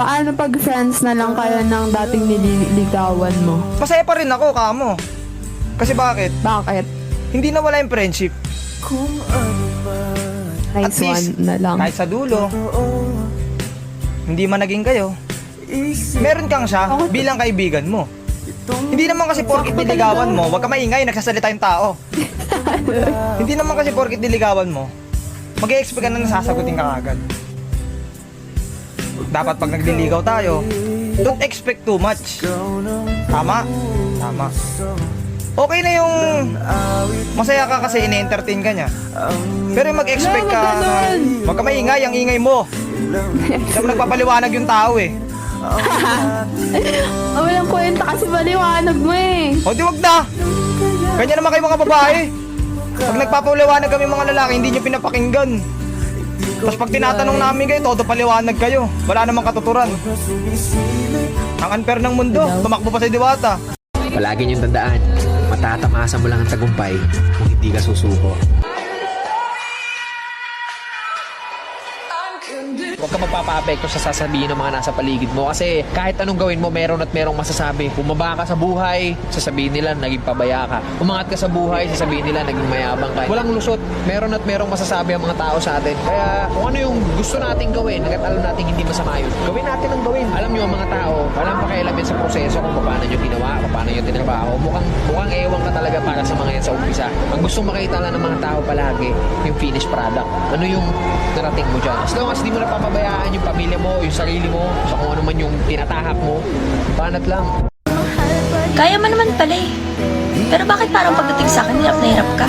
Paano pag friends na lang kayo ng dating nililigawan mo? Masaya pa rin ako, kamo. Kasi bakit? Bakit? Hindi nawala yung friendship. At Nice least, one na lang. kahit sa dulo, hindi man naging kayo, meron kang siya bilang kaibigan mo. Hindi naman kasi porkit niligawan mo, wag ka maingay, nagsasalita yung tao. Hindi naman kasi porkit niligawan mo, mag-e-expect ka na nasasagutin ka agad. Dapat pag nagliligaw tayo, don't expect too much. Tama? Tama. Okay na yung masaya ka kasi ine-entertain ka niya. Pero yung mag-expect ka, wag ka maingay, ang ingay mo. Hindi mo nagpapaliwanag yung tao eh. Walang kwenta kasi maliwanag mo eh. O di wag na. Kanya naman kayo mga babae. Pag nagpapaliwanag kami mga lalaki, hindi nyo pinapakinggan. Tapos pag tinatanong namin kayo, todo paliwanag kayo. Wala namang katuturan. Ang unfair ng mundo, tumakbo pa sa diwata. Palagi niyong tandaan, matatamasa mo lang ang tagumpay kung hindi ka susuko. Huwag ka magpapa-apekto sa sasabihin ng mga nasa paligid mo kasi kahit anong gawin mo, meron at merong masasabi. Bumaba ka sa buhay, sasabihin nila naging pabaya ka. Umangat ka sa buhay, sasabihin nila naging mayabang ka. Walang lusot, meron at merong masasabi ang mga tao sa atin. Kaya kung ano yung gusto nating gawin, hanggat alam natin hindi masama yun, gawin natin ang gawin. Alam nyo ang mga tao, walang pakialam yan sa proseso kung paano nyo ginawa, paano nyo tinrabaho. Mukhang ewan ka talaga para sa mga yan sa umpisa. Ang gustong makita lang ng mga tao palagi, yung finished product. Ano yung narating mo dyan. As long as di mo napapabayaan yung pamilya mo, yung sarili mo, sa kung ano man yung tinatahak mo, banat lang. Kaya mo naman pala eh. Pero bakit parang pagdating sa akin, hirap na hirap ka?